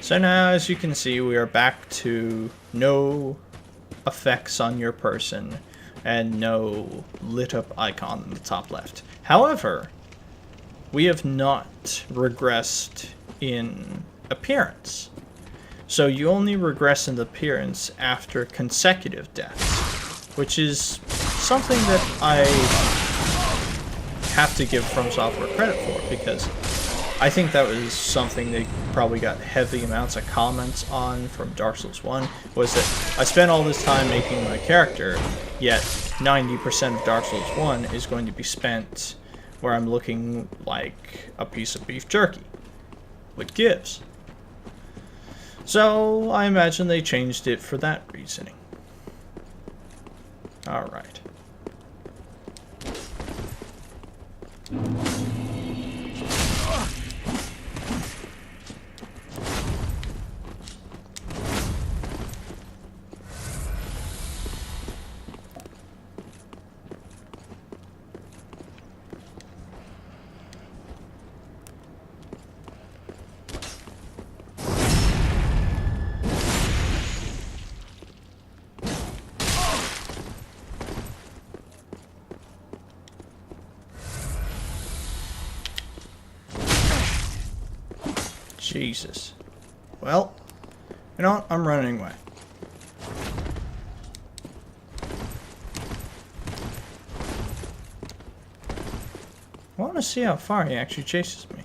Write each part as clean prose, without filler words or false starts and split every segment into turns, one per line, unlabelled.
So now, as you can see, we are back to no effects on your person and no lit up icon in the top left. However, we have not regressed in appearance. So you only regress in appearance after consecutive deaths, which is something that I have to give From Software credit for, because I think that was something they probably got heavy amounts of comments on from Dark Souls 1, was that I spent all this time making my character, yet 90% of Dark Souls 1 is going to be spent where I'm looking like a piece of beef jerky. What gives? So I imagine they changed it for that reasoning. Alright. Jesus. Well, you know what? I'm running away. I want to see how far he actually chases me.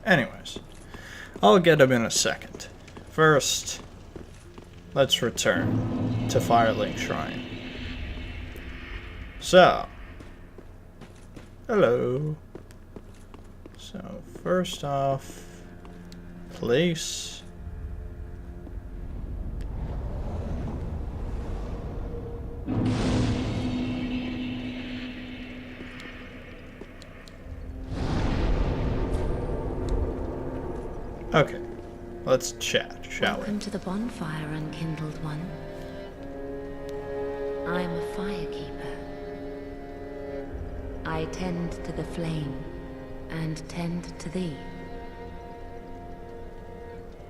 Anyways, I'll get him in a second. First, let's return to Firelink Shrine. So, hello. So, first off, place. Okay, let's chat, shall we?
Welcome to the bonfire, unkindled one. I am a firekeeper. I tend to the flame, and tend to thee.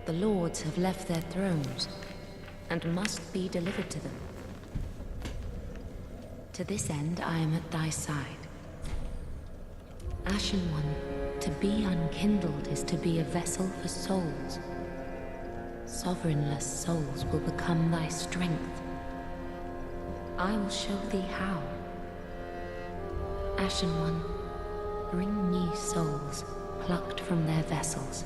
The lords have left their thrones, and must be delivered to them. To this end, I am at thy side. Ashen One, to be unkindled is to be a vessel for souls. Sovereignless souls will become thy strength. I will show thee how. Ashen One, bring me souls plucked from their vessels.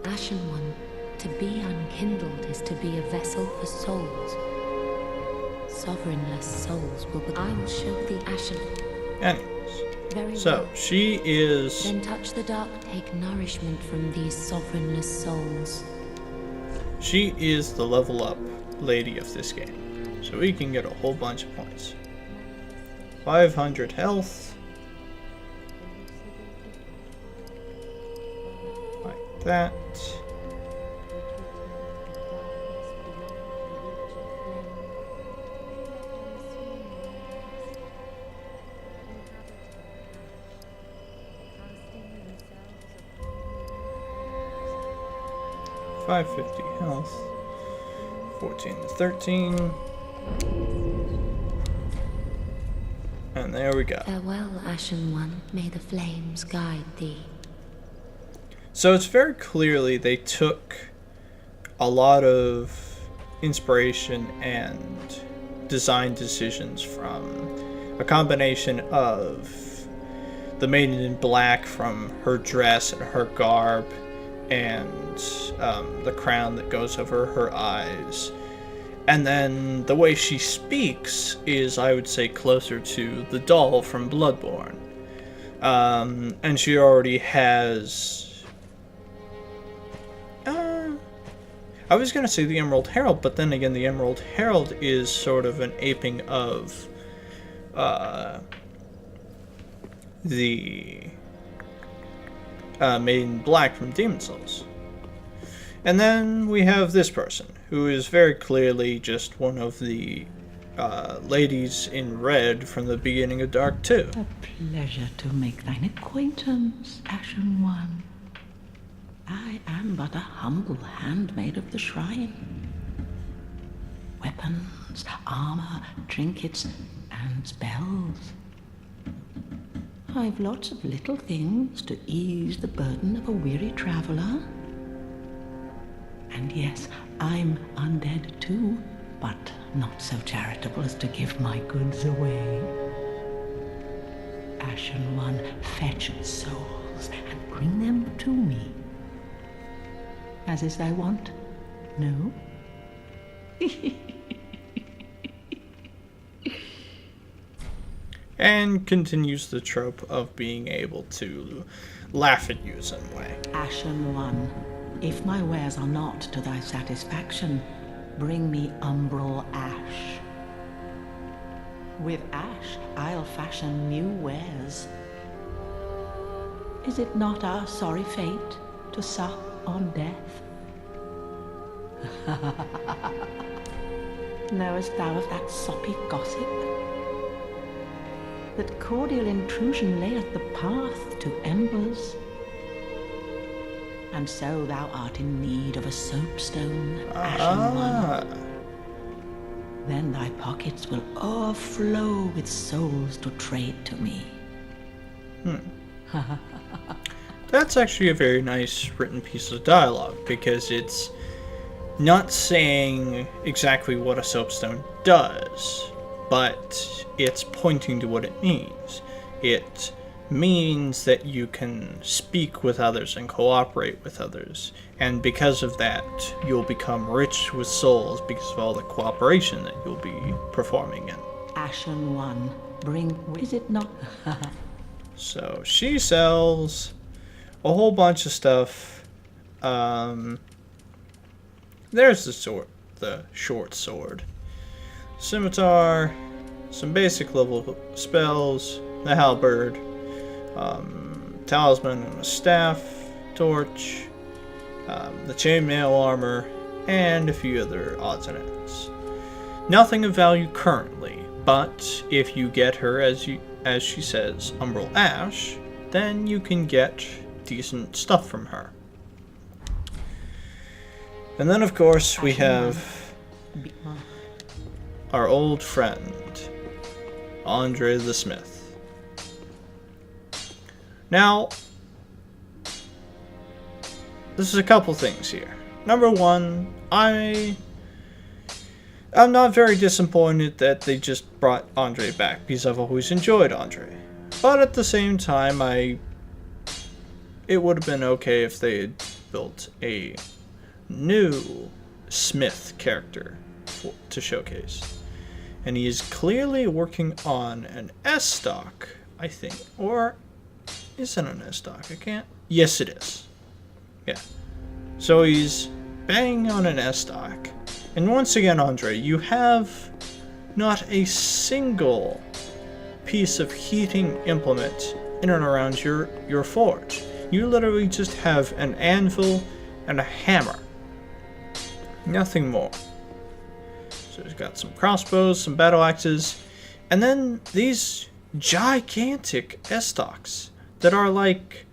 Ashen One, to be unkindled is to be a vessel for souls. Sovereignless souls will become. I will show thee Ashen.
Anyways,
Very
so
well.
she is.
Then touch the dark, take nourishment from these sovereignless souls.
She is the level up lady of this game, so we can get a whole bunch of points. 500 health. Like that. $550 health. 14 to 13. And there we go.
Farewell, Ashen One, may the flames guide thee.
So it's very clearly they took a lot of inspiration and design decisions from a combination of the Maiden in Black, from her dress and her garb, and the crown that goes over her eyes. And then the way she speaks is, I would say, closer to the doll from Bloodborne. And she already has... I was going to say the Emerald Herald, but then again, the Emerald Herald is sort of an aping of the made in black from demon souls. And then we have this person, who is very clearly just one of the ladies in red from the beginning of Dark 2.
A pleasure to make thine acquaintance, Ashen One. I am but a humble handmaid of the shrine. Weapons, armor, trinkets, and spells. I've lots of little things to ease the burden of a weary traveler. And yes, I'm undead too, but not so charitable as to give my goods away. Ashen One, fetch souls and bring them to me. As is thy wont, no?
And continues the trope of being able to laugh at you some way.
Ashen One, if my wares are not to thy satisfaction, bring me umbral ash. With ash, I'll fashion new wares. Is it not our sorry fate to sup on death? Knowest thou of that soppy gossip? That cordial intrusion layeth the path to embers? And so thou art in need of a soapstone, Ashen One. Then thy pockets will overflow with souls to trade to me.
That's actually a very nice written piece of dialogue, because it's not saying exactly what a soapstone does, but it's pointing to what it means. It means that you can speak with others and cooperate with others, and because of that, you'll become rich with souls because of all the cooperation that you'll be performing in.
Ashen One, bring... Is it not...
So she sells a whole bunch of stuff. There's the short sword, scimitar, some basic level spells, the halberd, talisman and a staff, torch, the chainmail armor, and a few other odds and ends. Nothing of value currently, but if you get her, as she says, umbral ash, then you can get decent stuff from her. And then, of course, we have our old friend, Andre the Smith. Now, there's a couple things here. Number one, I'm not very disappointed that they just brought Andre back, because I've always enjoyed Andre. But at the same time, it would have been okay if they had built a new Smith character to showcase. And he is clearly working on an S-stock, I think. Or is it an S-stock? I can't... Yes, it is. Yeah. So he's banging on an S-stock. And once again, Andre, you have not a single piece of heating implement in and around your forge. You literally just have an anvil and a hammer. Nothing more. So he's got some crossbows, some battle axes, and then these gigantic S-stocks that are like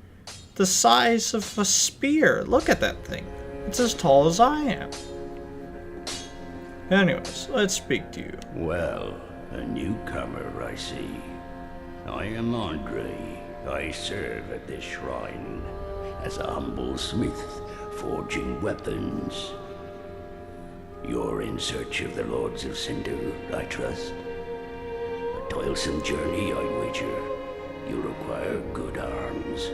the size of a spear. Look at that thing. It's as tall as I am. Anyways, let's speak to you.
Well, a newcomer, I see. I am Andre. I serve at this shrine as a humble smith, forging weapons. You're in search of the Lords of Cinder, I trust. A toilsome journey, I wager. You require good arms.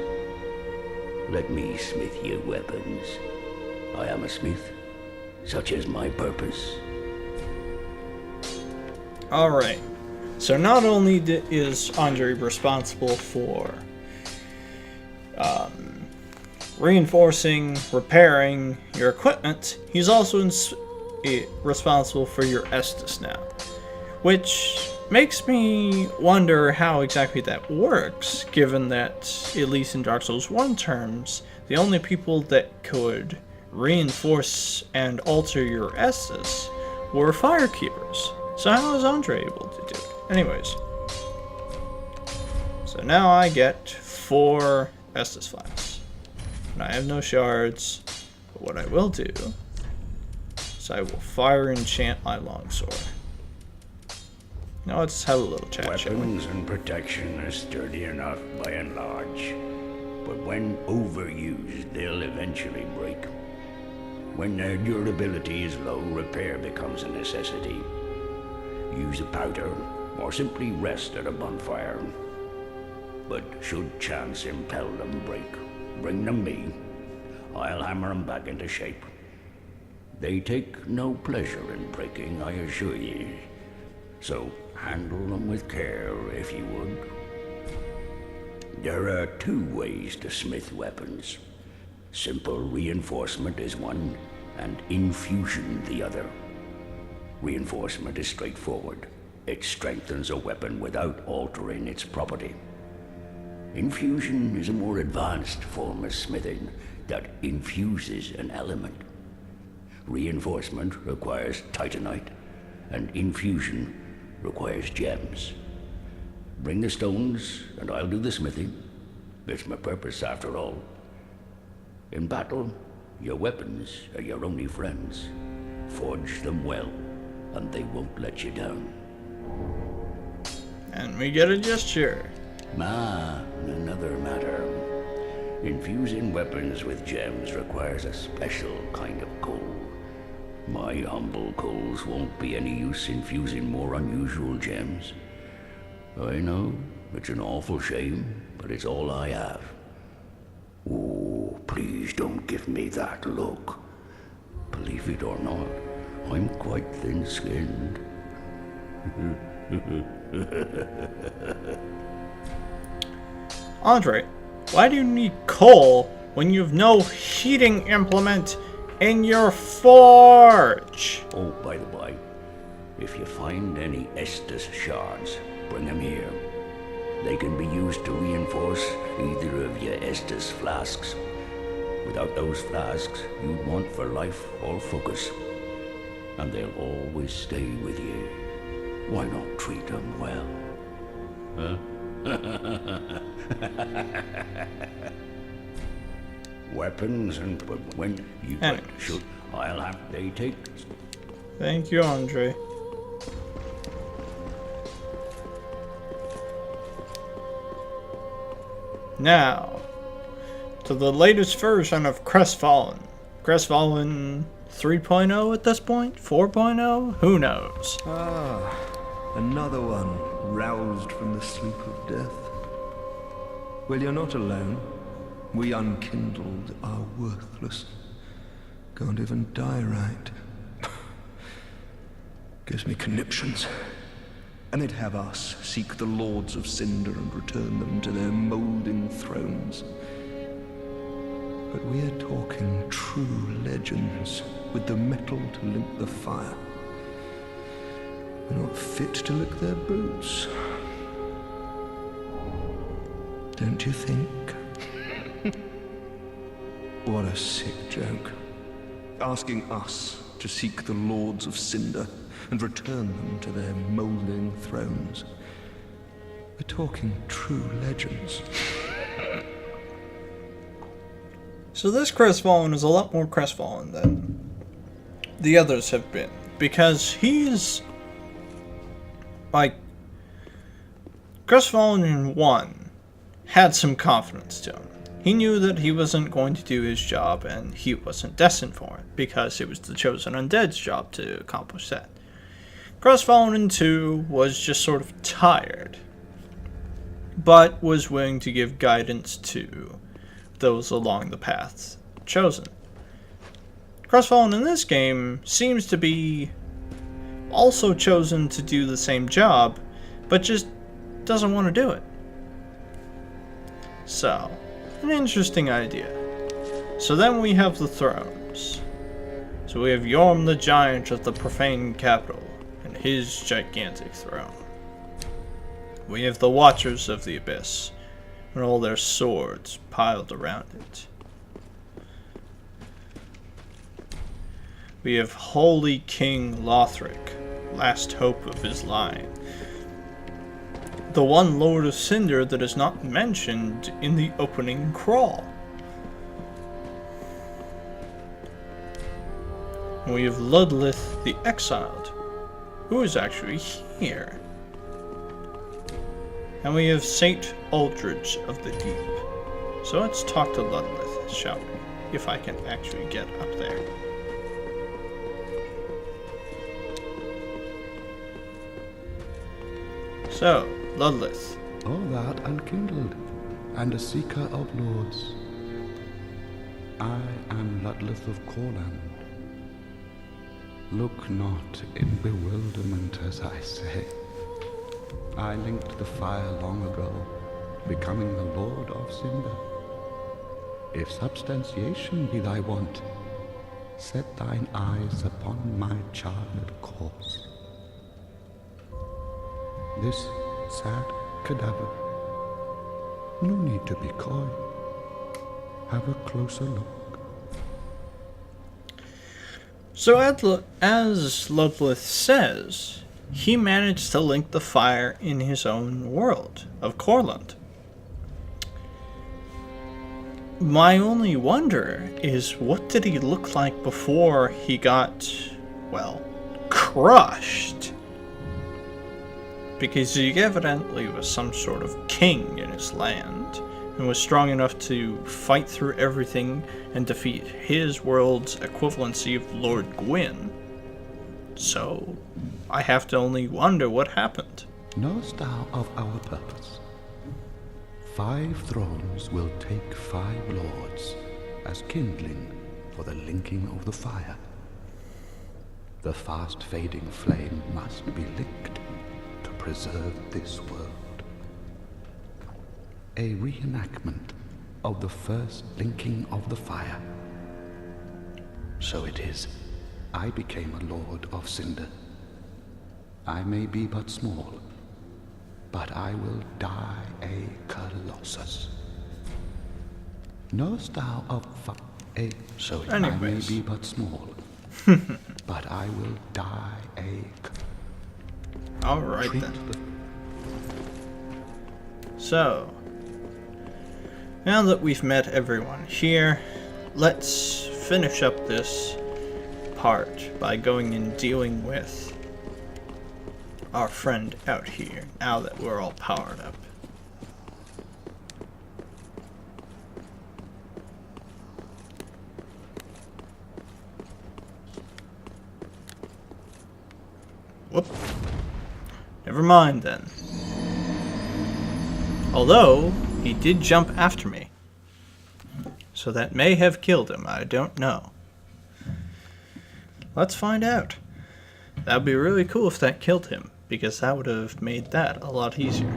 Let me smith you weapons. I am a smith. Such is my purpose.
Alright. So not only is Andre responsible for reinforcing, repairing your equipment, he's also responsible for your Estus now. Which makes me wonder how exactly that works, given that, at least in Dark Souls 1 terms, the only people that could reinforce and alter your Estus were Firekeepers. So how is Andre able to do it? Anyways. So now I get 4 Estus flasks. And I have no shards, but what I will do is I will fire enchant my longsword. Now let's have a little chat, shall we?
Weapons and protection are sturdy enough by and large, but when overused, they'll eventually break. When their durability is low, repair becomes a necessity. Use a powder, or simply rest at a bonfire. But should chance impel them break, bring them me. I'll hammer them back into shape. They take no pleasure in breaking, I assure ye. So handle them with care, if you would. There are 2 ways to smith weapons. Simple reinforcement is one, and infusion the other. Reinforcement is straightforward. It strengthens a weapon without altering its property. Infusion is a more advanced form of smithing that infuses an element. Reinforcement requires titanite, and infusion requires gems. Bring the stones, and I'll do the smithing. It's my purpose, after all. In battle, your weapons are your only friends. Forge them well, and they won't let you down.
And we get a gesture.
Another matter. Infusing weapons with gems requires a special kind of coal. My humble coals won't be any use infusing more unusual gems. I know, it's an awful shame, but it's all I have. Oh, please don't give me that look. Believe it or not, I'm quite thin-skinned.
Andre, why do you need coal when you have no heating implement in your forge?
Oh, by the by, if you find any Estus shards, bring them here. They can be used to reinforce either of your Estus flasks. Without those flasks, you'd want for life or focus. And they'll always stay with you. Why not treat them well? Huh? Weapons and when you shoot, I'll have they take.
Thank you, Andre. Now, to the latest version of Crestfallen. Crestfallen 3.0 at this point? 4.0? Who knows?
Ah, another one roused from the sleep of death. Well, you're not alone. We unkindled are worthless. Can't even die right. Gives me conniptions. And they'd have us seek the Lords of Cinder and return them to their moulding thrones. But we're talking true legends with the metal to link the fire. We're not fit to lick their boots. Don't you think? What a sick joke. Asking us to seek the Lords of Cinder and return them to their moulding thrones. We're talking true legends.
So this Crestfallen is a lot more crestfallen than the others have been. Because he's... like... Crestfallen in 1 had some confidence to him. He knew that he wasn't going to do his job, and he wasn't destined for it, because it was the Chosen Undead's job to accomplish that. Crestfallen in 2 was just sort of tired, but was willing to give guidance to those along the paths chosen. Crestfallen in this game seems to be also chosen to do the same job, but just doesn't want to do it. So, an interesting idea. So then we have the thrones. So we have Yorm the Giant of the Profane Capital, and his gigantic throne. We have the Watchers of the Abyss, and all their swords piled around it. We have Holy King Lothric, last hope of his line. The one Lord of Cinder that is not mentioned in the opening crawl. We have Ludlith the Exiled, who is actually here. And we have Saint Aldridge of the Deep. So let's talk to Ludlith, shall we? If I can actually get up there. So, Ludlith.
O thou unkindled, and a seeker of lords. I am Ludlith of Corland. Look not in bewilderment as I say. I linked the fire long ago, becoming the Lord of Cinder. If substantiation be thy want, set thine eyes upon my charmed course. This sad cadaver, no need to be coy. Have a closer look.
So as Ludlith says, he managed to link the fire in his own world of Corland. My only wonder is, what did he look like before he got, well, crushed? Because he evidently was some sort of king in his land, and was strong enough to fight through everything and defeat his world's equivalency of Lord Gwyn. So, I have to only wonder what happened.
Knowest thou of our purpose? 5 thrones will take 5 lords as kindling for the linking of the fire. The fast fading flame must be licked to preserve this world. A reenactment of the first linking of the fire. So it is, I became a Lord of Cinder. I may be but small, but I will die a Colossus. Knowest thou of so I may be but small, but I will die a
Alright then. So, now that we've met everyone here, let's finish up this part by going and dealing with our friend out here, now that we're all powered up. Whoop. Never mind then. Although, he did jump after me. So that may have killed him, I don't know. Let's find out. That'd be really cool if that killed him, because that would have made that a lot easier.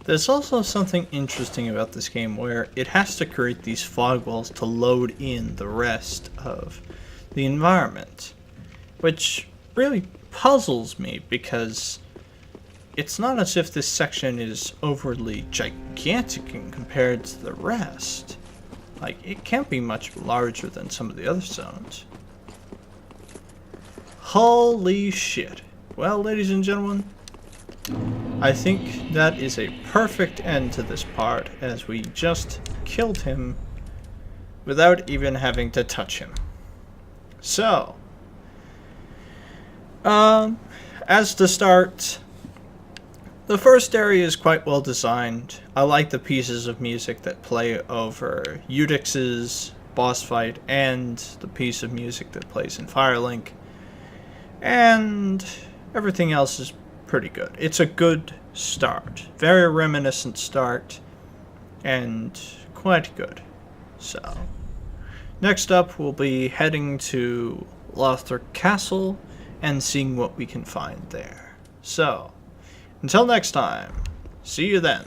There's also something interesting about this game where it has to create these fog walls to load in the rest of the environment, which really puzzles me because it's not as if this section is overly gigantic in compared to the rest. Like, it can't be much larger than some of the other zones. Holy shit. Well, ladies and gentlemen, I think that is a perfect end to this part, as we just killed him without even having to touch him. So, as to start, the first area is quite well designed. I like the pieces of music that play over Eudix's boss fight and the piece of music that plays in Firelink. And everything else is pretty good. It's a good start. Very reminiscent start. And quite good. So, next up we'll be heading to Lothric Castle and seeing what we can find there. So, until next time, see you then.